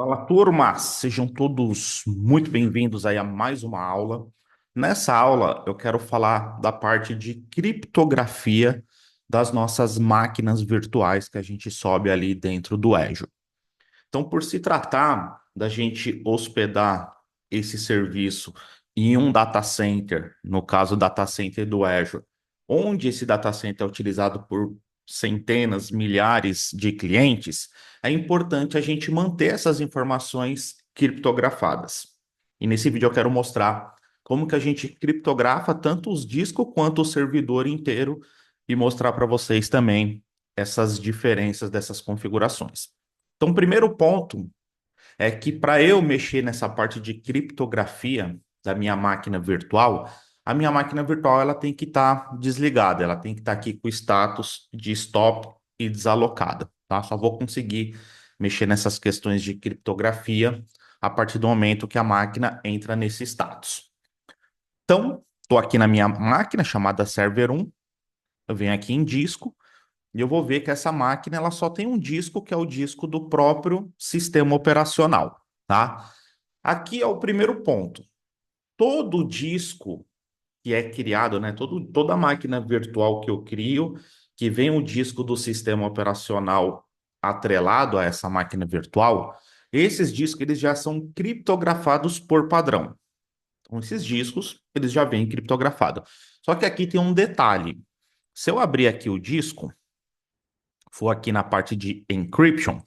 Fala, turma! Sejam todos muito bem-vindos aí a mais uma aula. Nessa aula, eu quero falar da parte de criptografia das nossas máquinas virtuais que a gente sobe ali dentro do Azure. Então, por se tratar da gente hospedar esse serviço em um data center, no caso, o data center do Azure, onde esse data center é utilizado por centenas, milhares de clientes, é importante a gente manter essas informações criptografadas. E nesse vídeo eu quero mostrar como que a gente criptografa tanto os discos quanto o servidor inteiro e mostrar para vocês também essas diferenças dessas configurações. Então, o primeiro ponto é que para eu mexer nessa parte de criptografia da minha máquina virtual, a minha máquina virtual ela tem que estar desligada, ela tem que estar aqui com o status de stop e desalocada, tá? Só vou conseguir mexer nessas questões de criptografia a partir do momento que a máquina entra nesse status. Então, estou aqui na minha máquina chamada Server 1, eu venho aqui em disco, e eu vou ver que essa máquina ela só tem um disco, que é o disco do próprio sistema operacional, tá? Aqui é o primeiro ponto. Todo disco que é criado, né? Toda máquina virtual que eu crio, que vem o disco do sistema operacional atrelado a essa máquina virtual, esses discos eles já são criptografados por padrão. Então, esses discos eles já vêm criptografados. Só que aqui tem um detalhe. Se eu abrir aqui o disco, for aqui na parte de encryption,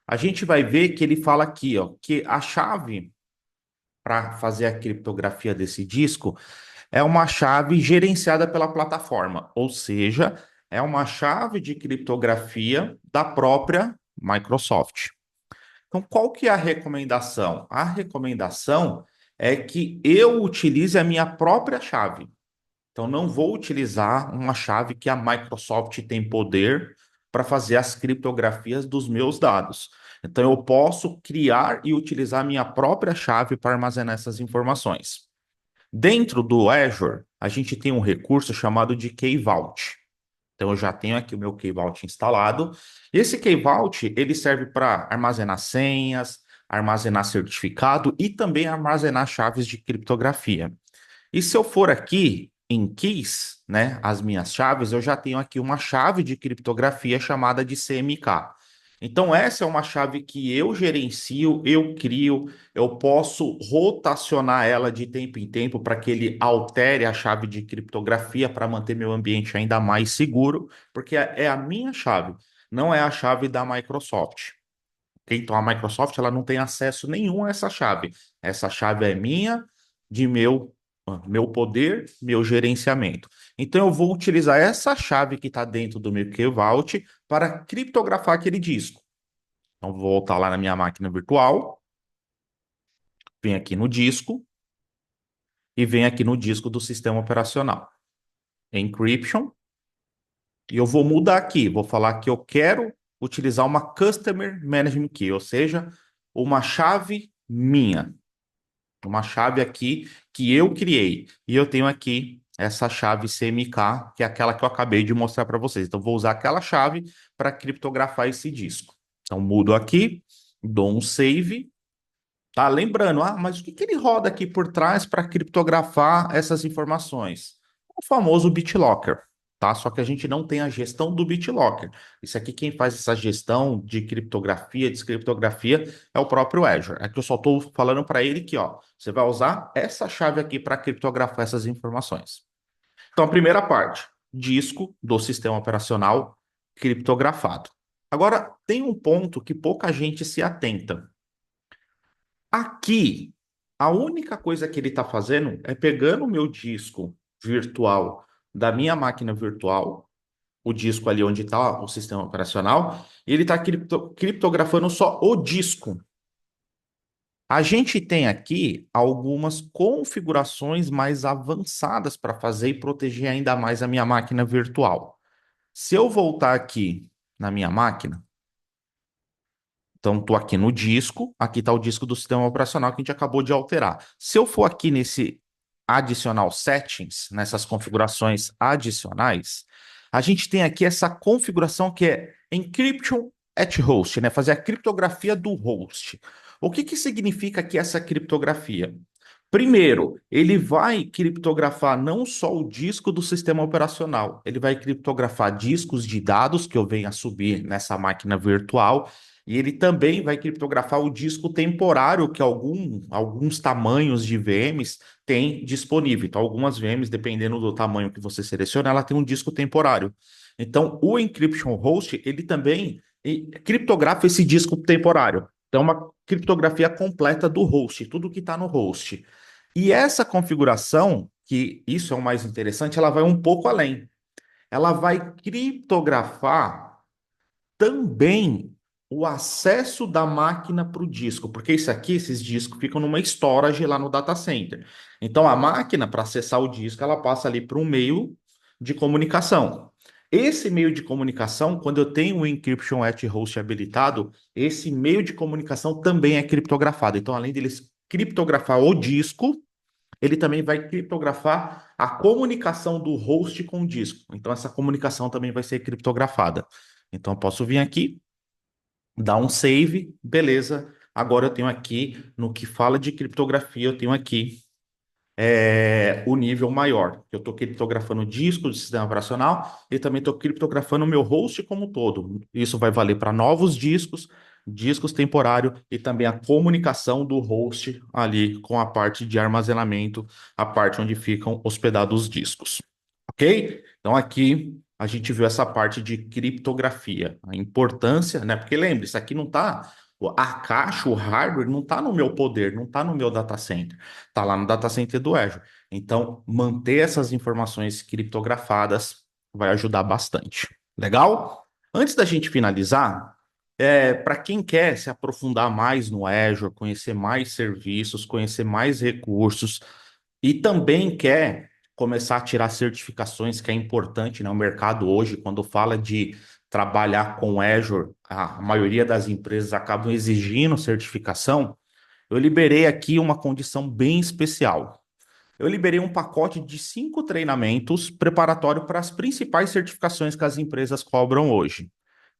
a gente vai ver que ele fala aqui, ó, que a chave para fazer a criptografia desse disco é uma chave gerenciada pela plataforma, ou seja, é uma chave de criptografia da própria Microsoft. Então, qual que é a recomendação? A recomendação é que eu utilize a minha própria chave. Então, não vou utilizar uma chave que a Microsoft tem poder para fazer as criptografias dos meus dados. Então, eu posso criar e utilizar a minha própria chave para armazenar essas informações. Dentro do Azure, a gente tem um recurso chamado de Key Vault. Então, eu já tenho aqui o meu Key Vault instalado. Esse Key Vault, ele serve para armazenar senhas, armazenar certificado e também armazenar chaves de criptografia. E se eu for aqui em keys, né, as minhas chaves, eu já tenho aqui uma chave de criptografia chamada de CMK. Então, essa é uma chave que eu gerencio, eu crio, eu posso rotacionar ela de tempo em tempo para que ele altere a chave de criptografia para manter meu ambiente ainda mais seguro, porque é a minha chave, não é a chave da Microsoft. Então, a Microsoft ela não tem acesso nenhum a essa chave. Essa chave é minha, de meu poder, meu gerenciamento. Então, eu vou utilizar essa chave que está dentro do meu Key Vault para criptografar aquele disco. Então, vou voltar lá na minha máquina virtual, venho aqui no disco e venho aqui no disco do sistema operacional. Encryption. E eu vou mudar aqui, vou falar que eu quero utilizar uma Customer Management Key, ou seja, uma chave minha. Uma chave aqui que eu criei. E eu tenho aqui essa chave CMK, que é aquela que eu acabei de mostrar para vocês. Então, vou usar aquela chave para criptografar esse disco. Então, mudo aqui, dou um save. Tá? Lembrando, mas o que que ele roda aqui por trás para criptografar essas informações? O famoso BitLocker, tá? Só que a gente não tem a gestão do BitLocker. Isso aqui, quem faz essa gestão de criptografia, descriptografia, é o próprio Azure. Aqui eu só estou falando para ele que, ó, você vai usar essa chave aqui para criptografar essas informações. Então, a primeira parte, disco do sistema operacional criptografado. Agora, tem um ponto que pouca gente se atenta. Aqui, a única coisa que ele está fazendo é pegando o meu disco virtual da minha máquina virtual, o disco ali onde está o sistema operacional, e ele está criptografando só o disco. A gente tem aqui algumas configurações mais avançadas para fazer e proteger ainda mais a minha máquina virtual. Se eu voltar aqui na minha máquina, então, estou aqui no disco, aqui está o disco do sistema operacional que a gente acabou de alterar. Se eu for aqui nesse adicional settings, nessas configurações adicionais, a gente tem aqui essa configuração que é encryption at host, né? Fazer a criptografia do host. O que que significa aqui essa criptografia? Primeiro, ele vai criptografar não só o disco do sistema operacional, ele vai criptografar discos de dados que eu venho a subir nessa máquina virtual, e ele também vai criptografar o disco temporário que alguns tamanhos de VMs têm disponível. Então, algumas VMs, dependendo do tamanho que você seleciona, ela tem um disco temporário. Então, o encryption host, ele também criptografa esse disco temporário. Então, é uma criptografia completa do host, tudo que está no host. E essa configuração, que isso é o mais interessante, ela vai um pouco além. Ela vai criptografar também o acesso da máquina para o disco, porque isso aqui, esses discos ficam numa storage lá no data center. Então a máquina, para acessar o disco, ela passa ali para um meio de comunicação. Esse meio de comunicação, quando eu tenho o encryption at host habilitado, esse meio de comunicação também é criptografado. Então, além deles criptografar o disco, ele também vai criptografar a comunicação do host com o disco. Então, essa comunicação também vai ser criptografada. Então, eu posso vir aqui, dar um save, beleza. Agora eu tenho aqui, no que fala de criptografia, eu tenho aqui o nível maior. Eu estou criptografando o disco do sistema operacional e também estou criptografando o meu host como um todo. Isso vai valer para novos discos, discos temporários e também a comunicação do host ali com a parte de armazenamento, a parte onde ficam hospedados os discos. Ok? Então aqui a gente viu essa parte de criptografia, a importância, né? Porque lembre, isso aqui não está, a caixa, o hardware não está no meu poder, não está no meu data center, está lá no data center do Azure. Então, manter essas informações criptografadas vai ajudar bastante. Legal? Antes da gente finalizar, para quem quer se aprofundar mais no Azure, conhecer mais serviços, conhecer mais recursos e também quer começar a tirar certificações, que é importante, né? O mercado hoje, quando fala de trabalhar com Azure, a maioria das empresas acabam exigindo certificação. Eu liberei aqui uma condição bem especial. Eu liberei um pacote de 5 treinamentos preparatório para as principais certificações que as empresas cobram hoje,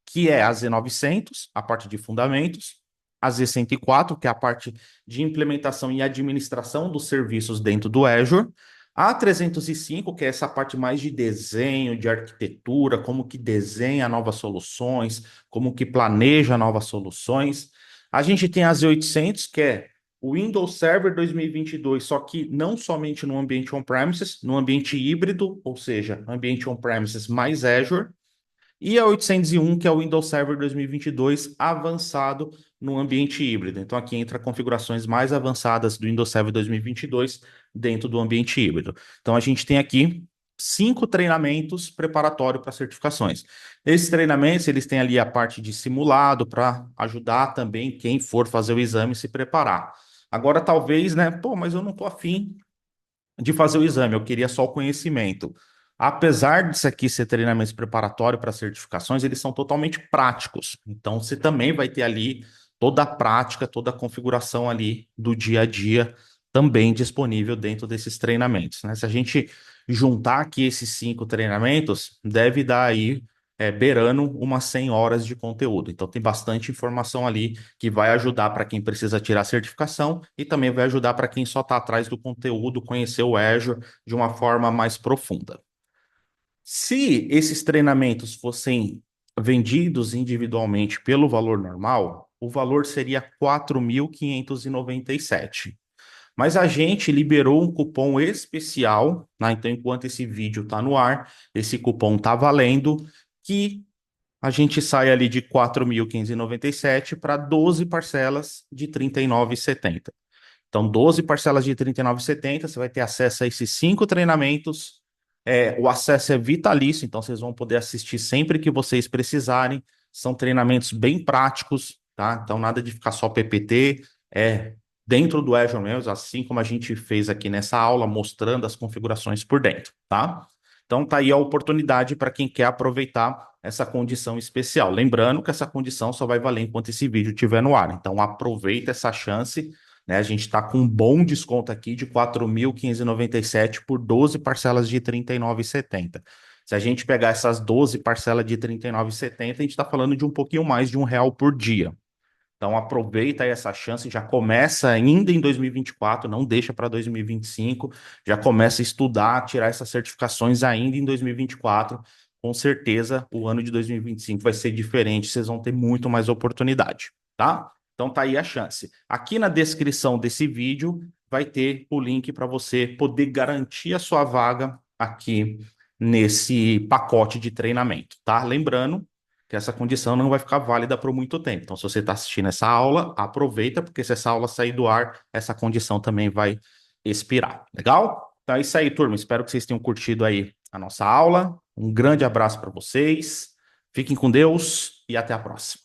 que é a Z900, a parte de fundamentos, a Z104, que é a parte de implementação e administração dos serviços dentro do Azure, a 305, que é essa parte mais de desenho, de arquitetura, como que desenha novas soluções, como que planeja novas soluções. A gente tem a Z800, que é o Windows Server 2022, só que não somente no ambiente on-premises, no ambiente híbrido, ou seja, ambiente on-premises mais Azure, e a 801, que é o Windows Server 2022 avançado no ambiente híbrido. Então, aqui entra configurações mais avançadas do Windows Server 2022 dentro do ambiente híbrido. Então, a gente tem aqui 5 treinamentos preparatórios para certificações. Esses treinamentos, eles têm ali a parte de simulado para ajudar também quem for fazer o exame se preparar. Agora, talvez, né? Pô, mas eu não estou afim de fazer o exame, eu queria só o conhecimento. Apesar disso aqui ser treinamentos preparatórios para certificações, eles são totalmente práticos. Então, você também vai ter ali toda a prática, toda a configuração ali do dia a dia também disponível dentro desses treinamentos, né? Se a gente juntar aqui esses 5 treinamentos, deve dar aí beirando umas 100 horas de conteúdo. Então, tem bastante informação ali que vai ajudar para quem precisa tirar a certificação e também vai ajudar para quem só está atrás do conteúdo, conhecer o Azure de uma forma mais profunda. Se esses treinamentos fossem vendidos individualmente pelo valor normal, o valor seria 4.597. Mas a gente liberou um cupom especial, né? Então, enquanto esse vídeo está no ar, esse cupom está valendo, que a gente sai ali de 4.597 para 12 parcelas de R$ 39,70. Então, 12 parcelas de R$ 39,70, você vai ter acesso a esses 5 treinamentos. O acesso é vitalício, então vocês vão poder assistir sempre que vocês precisarem. São treinamentos bem práticos, tá? Então, nada de ficar só PPT, dentro do Azure mesmo, assim como a gente fez aqui nessa aula, mostrando as configurações por dentro, tá? Então, tá aí a oportunidade para quem quer aproveitar essa condição especial. Lembrando que essa condição só vai valer enquanto esse vídeo estiver no ar. Então, aproveita essa chance, né? A gente está com um bom desconto aqui de 4.597 por 12 parcelas de R$ 39,70. Se a gente pegar essas 12 parcelas de R$ 39,70, a gente está falando de um pouquinho mais de R$ 1 por dia. Então aproveita aí essa chance, já começa ainda em 2024, não deixa para 2025, já começa a estudar, tirar essas certificações ainda em 2024. Com certeza o ano de 2025 vai ser diferente, vocês vão ter muito mais oportunidade, tá? Então tá aí a chance. Aqui na descrição desse vídeo vai ter o link para você poder garantir a sua vaga aqui nesse pacote de treinamento, tá? Lembrando que essa condição não vai ficar válida por muito tempo. Então, se você está assistindo essa aula, aproveita, porque se essa aula sair do ar, essa condição também vai expirar. Legal? Então é isso aí, turma. Espero que vocês tenham curtido aí a nossa aula. Um grande abraço para vocês. Fiquem com Deus e até a próxima.